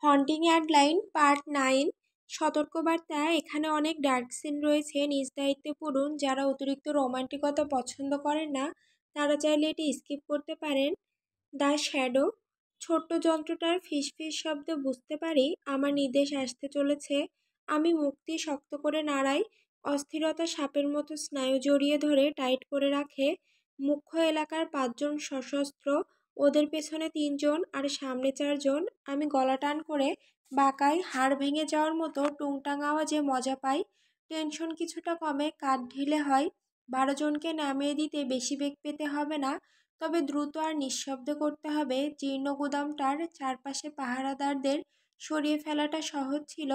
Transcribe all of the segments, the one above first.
Haunting অ্যাডলাইন part 9। সতর্কবার্তা, এখানে অনেক ডার্ক সিন রয়েছে। নিজ দায়িত্বে পড়ুন। যারা অতিরিক্ত রোমান্টিকতা পছন্দ করেন না তারা চাইলে এটি স্কিপ করতে পারেন। The shadow. ছোট্ট যন্ত্রটার ফিসফিস শব্দে বুঝতে পারি আমার নির্দেশ আসতে চলেছে। আমি মুক্তি শক্ত করে নাড়াই। অস্থিরতা সাপের মতো স্নায়ু জড়িয়ে ধরে টাইট করে রাখে। মুখ্য এলাকার 5 জন সশস্ত্র, ওদের পেছনে 3 জন আর সামনে 4 জন। আমি গলা টান করে বাঁকাই, হাড় ভেঙে যাওয়ার মতো টুংটাং আওয়াজে মজা পাই। টেনশন কিছুটা কমে, কাঁধ ঢিলে হয়। 12 জনকে নামিয়ে দিতে বেশি বেগ পেতে হবে না, তবে দ্রুত আর নিঃশব্দে করতে হবে। জীর্ণ গুদামটার চারপাশে পাহারাদারদের সরিয়ে ফেলাটা সহজ ছিল।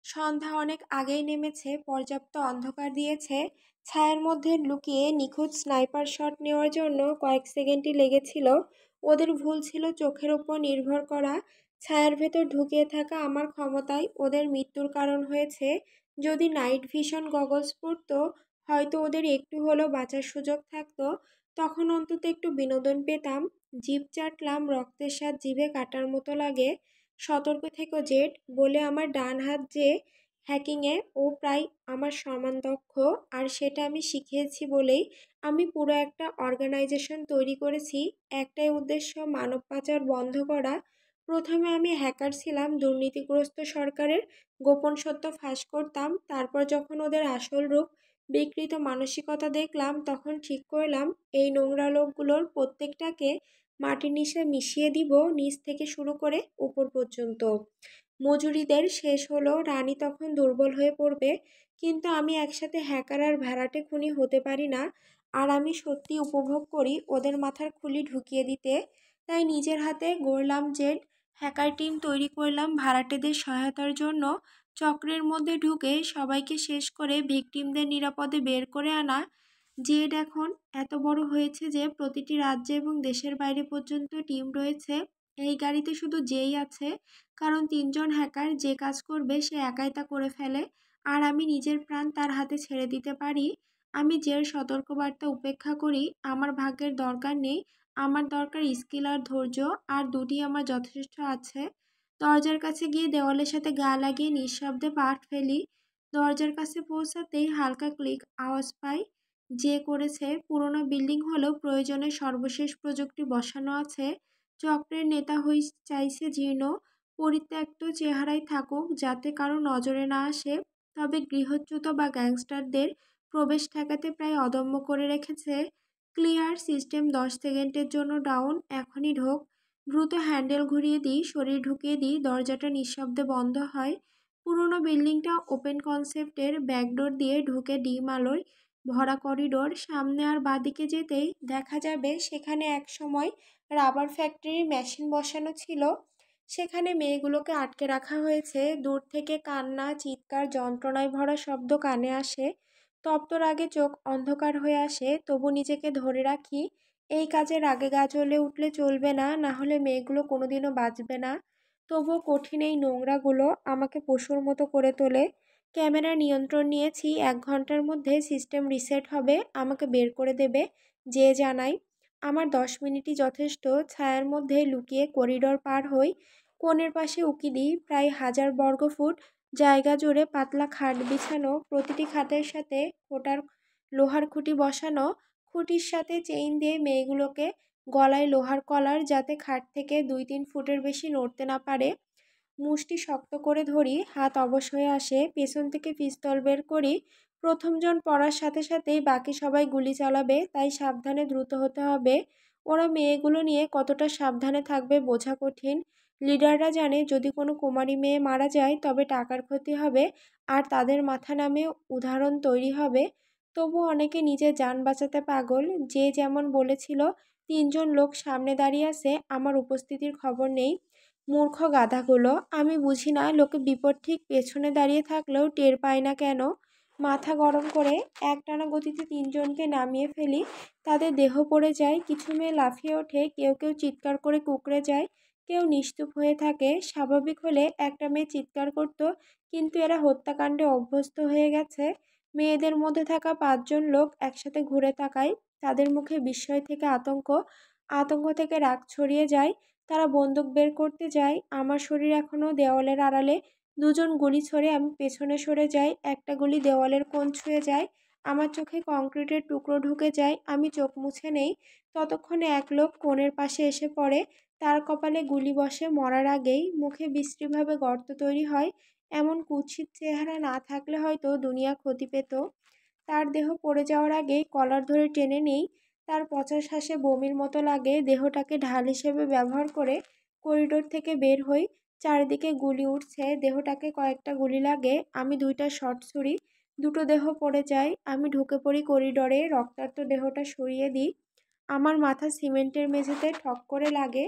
সন্ধ্যা অনেক আগেই নেমেছে, পর্যাপ্ত অন্ধকার দিয়েছে। ছায়ার মধ্যে লুকিয়ে নিখুঁত স্নাইপার শট নেওয়ার জন্য কয়েক সেকেন্ডই লেগেছিল। ওদের ভুল ছিল চোখের ওপর নির্ভর করা। ছায়ার ভেতর ঢুকিয়ে থাকা আমার ক্ষমতায় ওদের মৃত্যুর কারণ হয়েছে। যদি নাইট ভিশন গগলস পরতো, হয়তো ওদের একটু হলেও বাঁচার সুযোগ থাকতো। তখন অন্তত একটু বিনোদন পেতাম। জিভ চাটলাম, রক্তের স্বাদ জিভে কাটার মতো লাগে। সতর্ক থেকো জেড বলে আমার ডান হাত যে হ্যাকিংয়ে ও প্রায় আমার সমান দক্ষ, আর সেটা আমি শিখিয়েছি বলেই আমি পুরো একটা অর্গানাইজেশন তৈরি করেছি। একটাই উদ্দেশ্য, মানব পাচার বন্ধ করা। প্রথমে আমি হ্যাকার ছিলাম, দুর্নীতিগ্রস্ত সরকারের গোপন সত্য ফাঁস করতাম। তারপর যখন ওদের আসল রূপ, বিকৃত মানসিকতা দেখলাম, তখন ঠিক করলাম এই নোংরা লোকগুলোর প্রত্যেকটাকে মাটির নিচে মিশিয়ে দিব, নিচ থেকে শুরু করে উপর পর্যন্ত। মজুরিদের শেষ হলো, রানী তখন দুর্বল হয়ে পড়বে। কিন্তু আমি একসাথে হ্যাকার আর ভ্যারাটে খুনি হতে পারি না। আর আমি সত্যি উপভোগ করি ওদের মাথার খুলি ঢুকিয়ে দিতে। তাই নিজের হাতে গড়লাম জেড। হ্যাকার টিম তৈরি করলাম ভাড়াটেদের সহায়তার জন্য। চক্রের মধ্যে ঢুকে সবাইকে শেষ করে ভিকটিমদের নিরাপদে বের করে আনা। জেড এখন এত বড় হয়েছে যে প্রতিটি রাজ্যে এবং দেশের বাইরে পর্যন্ত টিম রয়েছে। এই গাড়িতে শুধু জেই আছে, কারণ 3 জন হ্যাকার যে কাজ করবে সে একাই তা করে ফেলে। আর আমি নিজের প্রাণ তার হাতে ছেড়ে দিতে পারি। আমি জের সতর্কবার্তা উপেক্ষা করি। আমার ভাগ্যের দরকার নেই, আমার দরকার স্কিল আর ধৈর্য। আর দুটি আমার যথেষ্ট আছে। দরজার কাছে গিয়ে দেওয়ালের সাথে গা লাগিয়ে নিঃশব্দে পাট ফেলি। দরজার কাছে পৌঁছাতেই হালকা ক্লিক আওয়াজ পাই। যে করেছে, পুরোনো বিল্ডিং হলেও প্রয়োজনে সর্বশেষ প্রযুক্তি বসানো আছে। চক্রের নেতা হই চাইছে জীর্ণ, পরিত্যক্ত চেহারায় থাকুক, যাতে কারো নজরে না আসে। তবে গৃহচ্যুত বা গ্যাংস্টারদের প্রবেশ ঠেকাতে প্রায় অদম্য করে রেখেছে। ক্লিয়ার সিস্টেম 10 সেকেন্ডের জন্য ডাউন, এখনই ঢোক। দ্রুত হ্যান্ডেল ঘুরিয়ে দিই, শরীর ঢুকিয়ে দিই, দরজাটা নিঃশব্দে বন্ধ হয়। পুরোনো বিল্ডিংটা ওপেন কনসেপ্টের, ব্যাকডোর দিয়ে ঢুকে ডিম আলোয় ভরা করিডোর। সামনে আর বাঁদিকে যেতেই দেখা যাবে সেখানে এক সময় রাবার ফ্যাক্টরির মেশিন বসানো ছিল। সেখানে মেয়েগুলোকে আটকে রাখা হয়েছে। দূর থেকে কান্না, চিৎকার, যন্ত্রণায় ভরা শব্দ কানে আসে। তপ্ত রাগে চোখ অন্ধকার হয়ে আসে, তবু নিজেকে ধরে রাখি। এই কাজে রাগে গা জ্বলে উঠলে চলবে না, না হলে মেয়েগুলো কোনোদিনও বাঁচবে না। তবুও কঠিন এই নোংরাগুলো আমাকে পশুর মতো করে তোলে। ক্যামেরা নিয়ন্ত্রণ নিয়েছি, 1 ঘন্টার মধ্যে সিস্টেম রিসেট হবে, আমাকে বের করে দেবে। যে জানাই আমার 10 মিনিটই যথেষ্ট। ছায়ার মধ্যে লুকিয়ে করিডোর পার হই। কোণের পাশে উকি দিই, প্রায় 1000 বর্গফুট জায়গা জুড়ে পাতলা খাট বিছানো, প্রতিটি খাটের সাথে খোটার লোহার খুঁটি বসানো। খুঁটির সাথে চেইন দিয়ে মেয়েগুলোকে গলায় লোহার কলার, যাতে খাট থেকে 2-3 ফুটের বেশি নড়তে না পারে। মুষ্টি শক্ত করে ধরি, হাত অবশ হয়ে আসে। পেছন থেকে পিস্তল বের করি। প্রথমজন পড়ার সাথে সাথেই বাকি সবাই গুলি চালাবে, তাই সাবধানে দ্রুত হতে হবে। ওরা মেয়েগুলো নিয়ে কতটা সাবধানে থাকবে বোঝা কঠিন। লিডাররা জানে যদি কোনো কুমারী মেয়ে মারা যায় তবে টাকার ক্ষতি হবে, আর তাদের মাথা নামে উদাহরণ তৈরি হবে। তবু অনেকে নিজের যান বাঁচাতে পাগল। যে যেমন বলেছিল, 3 জন লোক সামনে দাঁড়িয়ে আছে, আমার উপস্থিতির খবর নেই। মূর্খ গাধাগুলো, আমি বুঝি না লোকে বিপদ ঠিক পেছনে দাঁড়িয়ে থাকলেও টের পায় না কেন। মাথা গরম করে একটানা গতিতে 3 জনকে নামিয়ে ফেলি। তাদের দেহ পড়ে যায়, কিছু মেয়ে লাফিয়ে ওঠে, কেউ কেউ চিৎকার করে কুঁকড়ে যায়, কেউ নিস্তুপ হয়ে থাকে। স্বাভাবিক হলে একটা মেয়ে চিৎকার করতো, কিন্তু এরা হত্যাকাণ্ডে অভ্যস্ত হয়ে গেছে। মেয়েদের মধ্যে থাকা 5 জন লোক একসাথে ঘুরে তাকায়। তাদের মুখে বিস্ময় থেকে আতঙ্ক, আতঙ্ক থেকে রাগ ছড়িয়ে যায়। তারা বন্দুক বের করতে যায়। আমার শরীর এখনও দেওয়ালের আড়ালে। দুজন গুলি ছোড়ে, আমি পেছনে সরে যাই। একটা গুলি দেওয়ালের কোণ ছুঁয়ে যায়। আমার চোখে কংক্রিটের টুকরো ঢুকে যায়। আমি চোখ মুছে নেই। ততক্ষণে এক লোক কোণের পাশে এসে পড়ে। তার কপালে গুলি বসে মরার আগেই। মুখে বিশ্রীভাবে গর্ত তৈরি হয়। এমন কুৎসিত চেহারা না থাকলে হয়তো দুনিয়া ক্ষতি পেত। তার দেহ পড়ে যাওয়ার আগেই কলার ধরে টেনে নিই। তার পচা শ্বাসে বমির মতো লাগে। দেহটাকে ঢাল হিসেবে ব্যবহার করে করিডোর থেকে বের হই। চারিদিকে গুলি উঠছে। দেহটাকে কয়েকটা গুলি লাগে। আমি দুইটা শর্ট ছুরি। দুটো দেহ পড়ে যায়। আমি ঢুকে পড়ি করিডোরে। রক্তাক্ত দেহটা সরিয়ে দিই। আমার মাথা সিমেন্টের মেঝেতে ঠক করে লাগে।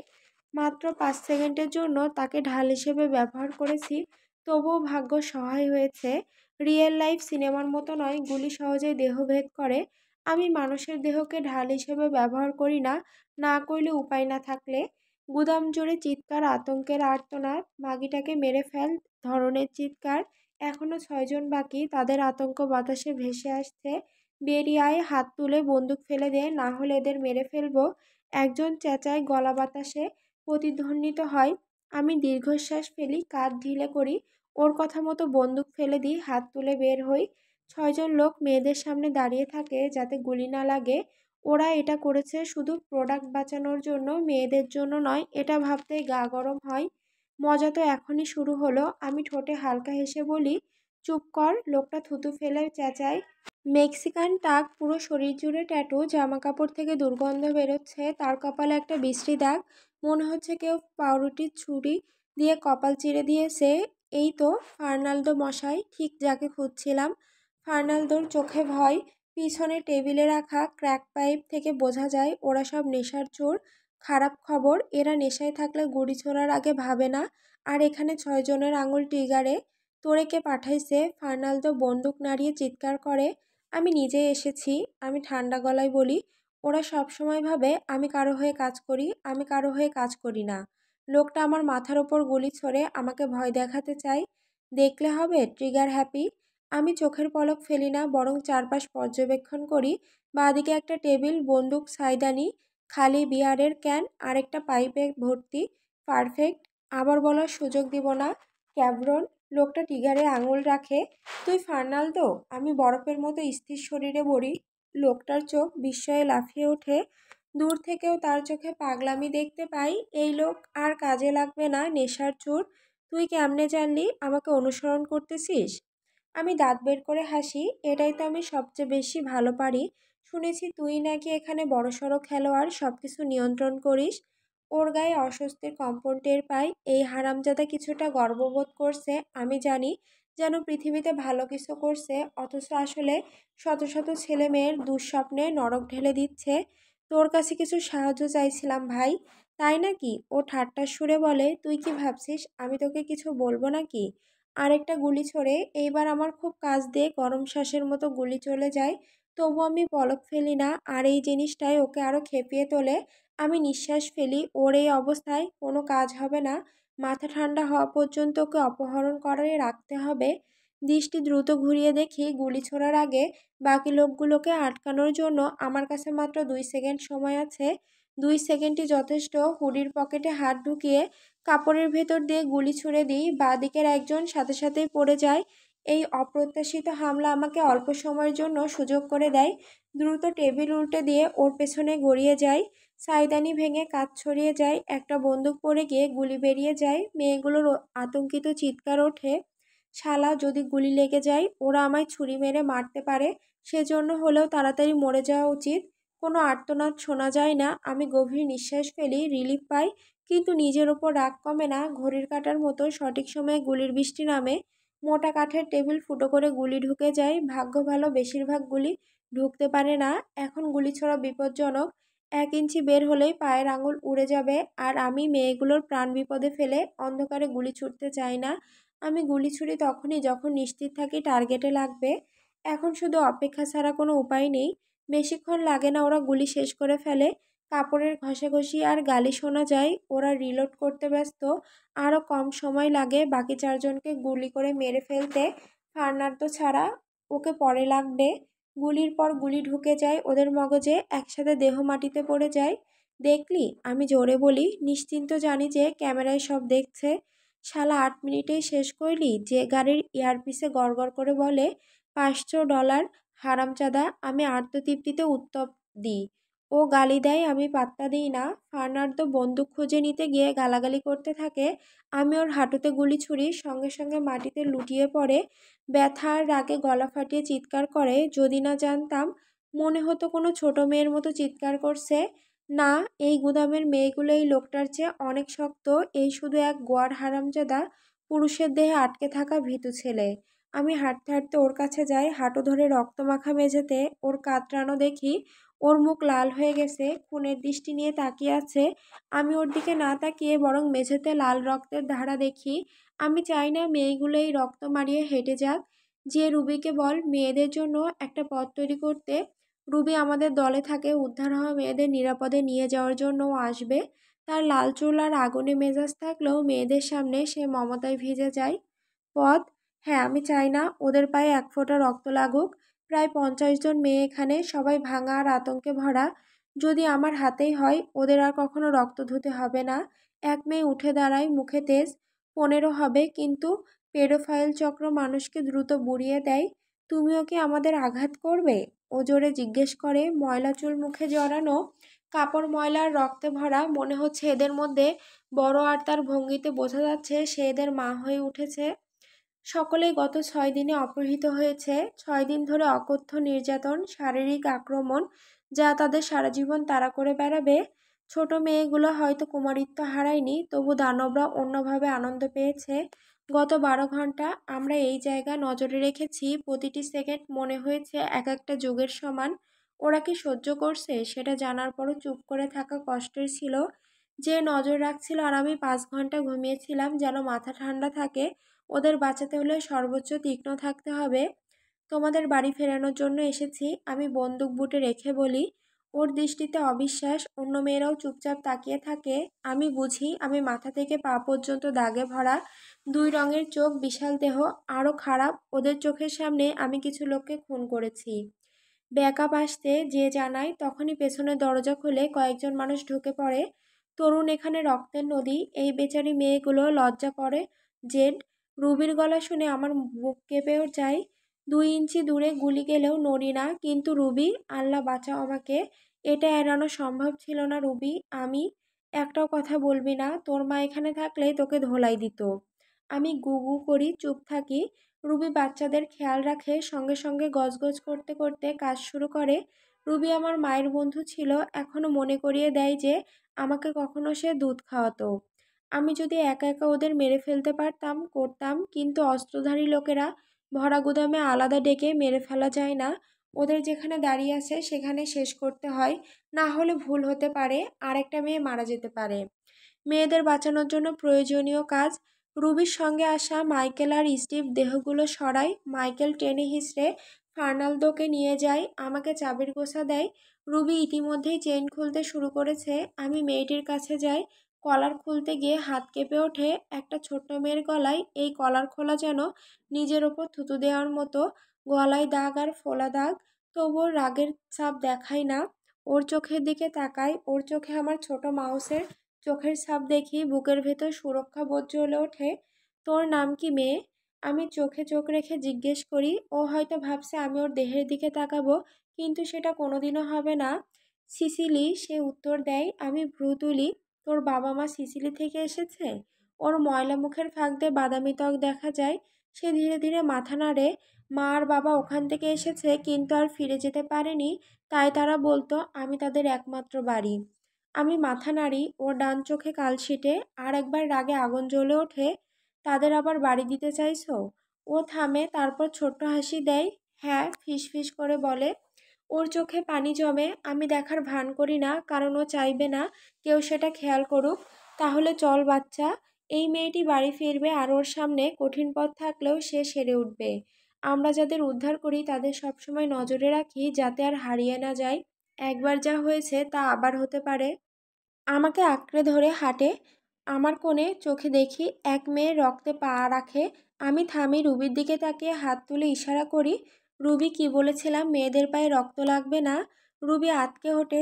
মাত্র 5 সেকেন্ডের জন্য তাকে ঢাল হিসেবে ব্যবহার করেছি, তবুও ভাগ্য সহায় হয়েছে। রিয়েল লাইফ সিনেমার মতো নয়, গুলি সহজেই দেহভেদ করে। আমি মানুষের দেহকে ঢাল হিসেবে ব্যবহার করি না, না করলে উপায় না থাকলে। গুদাম জুড়ে চিৎকার, আতঙ্কের আর্তনাদ, মাগিটাকে মেরে ফেল ধরনের চিৎকার। এখনো 6 জন বাকি, তাদের আতঙ্ক বাতাসে ভেসে আসছে। বেরিয়ে আয়, হাত তুলে বন্দুক ফেলে দে, না হলে এদের মেরে ফেলবো। একজন চেঁচায়, গলা বাতাসে প্রতিধ্বনিত হয়। আমি দীর্ঘশ্বাস ফেলি, কাঁধ ঢিলে করি। ওর কথা মতো বন্দুক ফেলে দিই, হাত তুলে বের হই। 6 জন লোক মেয়েদের সামনে দাঁড়িয়ে থাকে যাতে গুলি না লাগে। ওরা এটা করেছে শুধু প্রোডাক্ট বাঁচানোর জন্য, মেয়েদের জন্য নয়। এটা ভাবতেই গা গরম হয়। মজা তো এখনই শুরু হলো। আমি ঠোঁটে হালকা হেসে বলি, চুপ কর। লোকটা থুতু ফেলে চেঁচায়। মেক্সিকান টাক, পুরো শরীর জুড়ে ট্যাটু, জামা কাপড় থেকে দুর্গন্ধ বেরোচ্ছে। তার কপালে একটা বিশ্রী দাগ, মনে হচ্ছে কেউ পাউরুটির ছুরি দিয়ে কপাল চিরে দিয়েছে। এই তো ফার্নালদো মশাই, ঠিক যাকে খুঁজছিলাম। ফার্নালদোর চোখে ভয়। পিছনে টেবিলে রাখা ক্র্যাক পাইপ থেকে বোঝা যায় ওরা সব নেশার চোর। খারাপ খবর, এরা নেশায় থাকলে গুলি ছোড়ার আগে ভাবে না। আর এখানে 6 জনের আঙুল ট্রিগারে। তোরে কে পাঠাইছে? ফার্নালদো বন্দুক নাড়িয়ে চিৎকার করে। আমি নিজে এসেছি, আমি ঠান্ডা গলায় বলি। ওরা সবসময় ভাবে আমি কারো হয়ে কাজ করি, আমি কারো হয়ে কাজ করি না। লোকটা আমার মাথার ওপর গুলি ছোড়ে, আমাকে ভয় দেখাতে চায়। দেখলে হবে, ট্রিগার হ্যাপি। আমি চোখের পলক ফেলি না, বরং চারপাশ পর্যবেক্ষণ করি। বাঁদিকে একটা টেবিল, বন্দুক, সাইদানি, খালি বিয়ারের ক্যান, আরেকটা পাইপে ভর্তি। পারফেক্ট। আবার বলার সুযোগ দিব না, ক্যাব্রন। লোকটা ট্রিগারে আঙুল রাখে। তুই ফার্নালদো? আমি বরফের মতো স্থির শরীরে বলি। লোকটার চোখ বিস্ময়ে লাফিয়ে ওঠে। দূর থেকেও তার চোখে পাগলামি দেখতে পাই। এই লোক আর কাজে লাগবে না, নেশার চোর। তুই কেমনে জানলি আমাকে অনুসরণ করতেছিস? আমি দাঁত বের করে হাসি। এটাই তো আমি সবচেয়ে বেশি ভালো পারি। শুনেছি তুই নাকি এখানে বড়সড় খেলোয়াড়, সবকিছু নিয়ন্ত্রণ করিস। ওর গায়ে অস্বস্তির কম্পন টের পাই। এই হারামজাদা কিছুটা গর্ববোধ করছে, আমি জানি, যেন পৃথিবীতে ভালো কিছু করছে, অথচ আসলে শত শত ছেলে মেয়ের দুঃস্বপ্নে নরক ঢেলে দিচ্ছে। তোর কাছে কিছু সাহায্য চাইছিলাম ভাই। তাই নাকি? ও ঠাট্টার সুরে বলে, তুই কি ভাবছিস আমি তোকে কিছু বলবো নাকি? আরেকটা গুলি ছোড়ে। এইবার আমার খুব কাছ দিয়ে গরম শ্বাসের মতো গুলি চলে যায়। তবু আমি পলক ফেলি না। আর এই জিনিসটাই ওকে আরো খেপিয়ে তোলে। আমি নিঃশ্বাস ফেলি। ওর এই অবস্থায় কোনো কাজ হবে না। মাথা ঠান্ডা হওয়া পর্যন্ত ওকে অপহরণ করে রাখতে হবে। দৃষ্টি দ্রুত ঘুরিয়ে দেখি গুলি ছোড়ার আগে বাকি লোকগুলোকে আটকানোর জন্য আমার কাছে মাত্র 2 সেকেন্ড সময় আছে। 2 সেকেন্ডই যথেষ্ট। হুডির পকেটে হাত ঢুকিয়ে কাপড়ের ভেতর দিয়ে গুলি ছুড়ে দিই। বাঁ দিকের একজন সাথে সাথেই পড়ে যায়। এই অপ্রত্যাশিত হামলা আমাকে অল্প সময়ের জন্য সুযোগ করে দেয়। দ্রুত টেবিল উল্টে দিয়ে ওর পেছনে গড়িয়ে যায়। সাইদানি ভেঙে কাঁচ ছড়িয়ে যায়। একটা বন্দুক পড়ে গিয়ে গুলি বেরিয়ে যায়। মেয়েগুলোর আতঙ্কিত চিৎকার ওঠে। শালা, যদি গুলি লেগে যায় ওরা আমায় ছুরি মেরে মারতে পারে। সেজন্য হলেও তাড়াতাড়ি মরে যাওয়া উচিত। কোনো আর্তনাদ শোনা যায় না। আমি গভীর নিঃশ্বাস ফেলি, রিলিফ পাই। কিন্তু নিজের ওপর রাগ কমে না। ঘড়ির কাঁটার মতো সঠিক সময়ে গুলির বৃষ্টি নামে। মোটা কাঠের টেবিল ফুটো করে গুলি ঢুকে যায়। ভাগ্য ভালো, বেশিরভাগ গুলি ঢুকতে পারে না। এখন গুলি ছোড়া বিপজ্জনক। 1 ইঞ্চি বের হলেই পায়ের আঙুল উড়ে যাবে। আর আমি মেয়েগুলোর প্রাণ বিপদে ফেলে অন্ধকারে গুলি ছুটতে চাই না। আমি গুলি ছুড়ি তখনই যখন নিশ্চিত থাকি টার্গেটে লাগবে। এখন শুধু অপেক্ষা ছাড়া কোনো উপায় নেই। বেশিক্ষণ লাগে না, ওরা গুলি শেষ করে ফেলে। কাপড়ের ঘষাঘষি আর গালি শোনা যায়। ওরা রিলোড করতে ব্যস্ত। আরও কম সময় লাগে বাকি 4 জনকে গুলি করে মেরে ফেলতে। ফার্নান্দো ছাড়া। ওকে পরে লাগবে। গুলির পর গুলি ঢুকে যায় ওদের মগজে, একসাথে দেহ মাটিতে পড়ে যায়। দেখলি? আমি জোরে বলি, নিশ্চিন্ত জানি যে ক্যামেরায় সব দেখছে। শালা 8 মিনিটেই শেষ করলি? যে গাড়ির ইয়ারপিসে গড়গড় করে বলে, $500 হারামজাদা। আমি আত্মতৃপ্তিতে উত্তর দিই। ও গালি দেয়, আমি পাত্তা দিই না। ফার্নান্দো বন্দুক খুঁজে নিতে গিয়ে গালাগালি করতে থাকে। আমি ওর হাঁটুতে গুলি ছুড়ি, সঙ্গে সঙ্গে মাটিতে লুটিয়ে পড়ে। ব্যথা আর রাগে গলা ফাটিয়ে চিৎকার করে। যদি না জানতাম, মনে হতো কোনো ছোট মেয়ের মতো চিৎকার করছে। না, এই গুদামের মেয়েগুলো এই লোকটার চেয়ে অনেক শক্ত। এই শুধু এক গোয়ার হারামজাদা, পুরুষের দেহে আটকে থাকা ভীতু ছেলে। আমি হাঁটতে হাঁটতে ওর কাছে যাই, হাঁটু ধরে রক্তমাখা মেঝেতে ওর কাতরানো দেখি। ওর মুখ লাল হয়ে গেছে, খুনের দৃষ্টি নিয়ে তাকিয়ে আছে। আমি ওর দিকে না তাকিয়ে বরং মেঝেতে লাল রক্তের ধারা দেখি। আমি চাই না মেয়েগুলো এই রক্ত মারিয়ে হেঁটে যাক। যে রুবিকে বল মেয়েদের জন্য একটা পথ তৈরি করতে। রুবি আমাদের দলে থাকে, উদ্ধার হওয়া মেয়েদের নিরাপদে নিয়ে যাওয়ার জন্য ও আসবে। তার লাল চুল আর আগুনে মেজাজ থাকলেও মেয়েদের সামনে সে মমতায় ভিজে যায়। পথ? হ্যাঁ, আমি চাই না ওদের পায়ে এক ফোঁটা রক্ত লাগুক। প্রায় 50 জন মেয়ে এখানে, সবাই ভাঙা আর আতঙ্কে ভরা। যদি আমার হাতেই হয়, ওদের আর কখনো রক্ত ধুতে হবে না। এক মেয়ে উঠে দাঁড়ায়, মুখে তেজ। 15 হবে, কিন্তু পেডোফাইল চক্র মানুষকে দ্রুত বুড়িয়ে দেয়। তুমিও কি আমাদের আঘাত করবে? ও জোরে জিজ্ঞেস করে। ময়লা চুল মুখে জড়ানো, কাপড় ময়লার রক্তে ভরা। মনে হচ্ছে এদের মধ্যে বড়, আর তার ভঙ্গিতে বোঝা যাচ্ছে সে এদের মা হয়ে উঠেছে। সকলেই গত 6 দিনে অপহৃত হয়েছে। 6 দিন ধরে অকথ্য নির্যাতন, শারীরিক আক্রমণ, যা তাদের সারা জীবন তাড়া করে বেড়াবে। ছোট মেয়েগুলো হয়তো কুমারিত্ব হারায়নি, তবু দানবরা অন্যভাবে আনন্দ পেয়েছে। গত 12 ঘন্টা আমরা এই জায়গা নজরে রেখেছি। প্রতিটি সেকেন্ড মনে হয়েছে এক একটা যুগের সমান। ওরা কি সহ্য করছে সেটা জানার পরও চুপ করে থাকা কষ্টের ছিল। যে নজর রাখছিল, আর আমি 5 ঘন্টা ঘুমিয়েছিলাম যেন মাথা ঠান্ডা থাকে। ওদের বাঁচাতে হলে সর্বোচ্চ তীক্ষ্ণ থাকতে হবে। তোমাদের বাড়ি ফেরানোর জন্য এসেছি, আমি বন্দুক বুটে রেখে বলি। ওর দৃষ্টিতে অবিশ্বাস। অন্য মেয়েরাও চুপচাপ তাকিয়ে থাকে। আমি বুঝি। আমি মাথা থেকে পা পর্যন্ত দাগে ভরা, 2 রঙের চোখ, বিশাল দেহ। আরও খারাপ, ওদের চোখের সামনে আমি কিছু লোককে খুন করেছি। ব্যাকআপ আসতে যে জানায়, তখনই পেছনের দরজা খুলে কয়েকজন মানুষ ঢুকে পড়ে। তরুণ, এখানে রক্তের নদী। এই বেচারি মেয়েগুলো লজ্জা করে। জেড। রুবির গলা শুনে আমার বুক কেঁপে যায়। 2 ইঞ্চি দূরে গুলি গেলেও নড়ি না। কিন্তু রুবি, আল্লাহ বাঁচাও আমাকে। এটা এড়ানো সম্ভব ছিল না রুবি। আমি। একটাও কথা বলবি না। তোর মা এখানে থাকলে তোকে ধোলাই দিত। আমি গু গু করি, চুপ থাকি। রুবি বাচ্চাদের খেয়াল রাখে, সঙ্গে সঙ্গে গজগজ করতে করতে কাজ শুরু করে। রুবি আমার মায়ের বন্ধু ছিল, এখনো মনে করিয়ে দেয় যে আমাকে কখনো সে দুধ খাওয়াতো। আমি যদি একা একা ওদের মেরে ফেলতে পারতাম, করতাম। কিন্তু অস্ত্রধারী লোকেরা ভরা গুদামে আলাদা ডেকে মেরে ফেলা যায় না। ওদের যেখানে দাঁড়িয়ে আছে সেখানে শেষ করতে হয়। না হলে ভুল হতে পারে, আরেকটা মেয়ে মারা যেতে পারে। মেয়েদের বাঁচানোর জন্য প্রয়োজনীয় কাজ। রুবির সঙ্গে আসা মাইকেল আর স্টিভ দেহগুলো সরায়। মাইকেল টেনে হিঁচড়ে ফার্নান্দোকে নিয়ে যায়, আমাকে চাবির গোছা দেয়। রুবি ইতিমধ্যেই চেইন খুলতে শুরু করেছে। আমি মেয়েটির কাছে যাই, কলার খুলতে গিয়ে হাত কেঁপে ওঠে। একটা ছোট্ট মেয়ের গলায়। এই কলার খোলা যেন নিজের ওপর থুতু দেওয়ার মতো। গলায় দাগ আর ফোলা দাগ, তবুও রাগের ছাপ দেখায় না। ওর চোখের দিকে তাকাই, ওর চোখে আমার ছোট মাউসের চোখের ছাপ দেখি। বুকের ভেতর সুরক্ষা বোধ জ্বলে ওঠে। তোর নাম কি মেয়ে? আমি চোখে চোখ রেখে জিজ্ঞেস করি। ও হয়তো ভাবছে আমি ওর দেহের দিকে তাকাবো, কিন্তু সেটা কোনোদিনও হবে না। সিসিলি, সে উত্তর দেয়। আমি ভ্রু তুলি। তোর বাবা মা সিসিলি থেকে এসেছে? ওর ময়লা মুখের ফাঁক দিয়ে বাদামি ত্বক দেখা যায়। সে ধীরে ধীরে মাথা নাড়ে। মা আর বাবা ওখান থেকে এসেছে, কিন্তু আর ফিরে যেতে পারেনি। তাই তারা বলতো আমি তাদের একমাত্র বাড়ি। আমি মাথা নাড়ি। ওর ডান চোখে কালশিটে। আর একবার রাগে আগুন জ্বলে ওঠে। তাদের আবার বাড়ি দিতে চাইছো? ও থামে, তারপর ছোট্ট হাসি দেয়। হ্যাঁ, ফিস ফিস করে বলে। ওর চোখে পানি জমে। আমি দেখার ভান করি না, কারণ ও চাইবে না কেউ সেটা খেয়াল করুক। তাহলে চল বাচ্চা। এই মেয়েটি বাড়ি ফিরবে, আর ওর সামনে কঠিন পথ থাকলেও সে সেরে উঠবে। আমরা যাদের উদ্ধার করি তাদের সবসময় নজরে রাখি, যাতে আর হারিয়ে না যায়। একবার যা হয়েছে তা আবার হতে পারে। আমাকে আঁকড়ে ধরে হাঁটে। আমার কোণে চোখে দেখি এক মেয়ে রক্তে পা রাখে। আমি থামি, রুবির দিকে তাকিয়ে হাত তুলে ইশারা করি। রুবি, কি বলেছিলাম? মেয়েদের পায়ে রক্ত লাগবে না। রুবি আঁতকে ওঠে,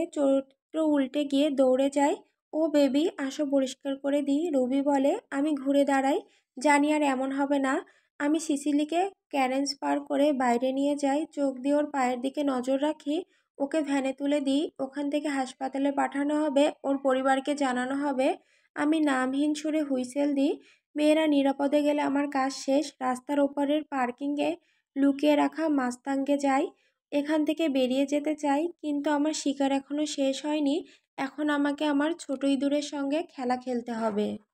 উল্টে গিয়ে দৌড়ে যায়। ও বেবি আসো পরিষ্কার করে দিই। রুবি বলে। আমি ঘুরে দাঁড়াই, জানি আর এমন হবে না। আমি সিসিলিকে ক্যারেন্স পার করে বাইরে নিয়ে যাই, চোখ দিয়ে ওর পায়ের দিকে নজর রাখি। ওকে ভ্যানে তুলে দিই, ওখান থেকে হাসপাতালে পাঠানো হবে, ওর পরিবারকে জানানো হবে। আমি নামহীন সুরে হুইসেল দিই। মেয়েরা নিরাপদে গেলে আমার কাজ শেষ। রাস্তার ওপারের পার্কিংয়ে লুকিয়ে রাখা মাস্তাঙ্গে যাই। এখান থেকে বেরিয়ে যেতে চাই, কিন্তু আমার শিকার এখনো শেষ হয়নি। এখন আমাকে আমার ছোট ইঁদুরের সঙ্গে খেলা খেলতে হবে।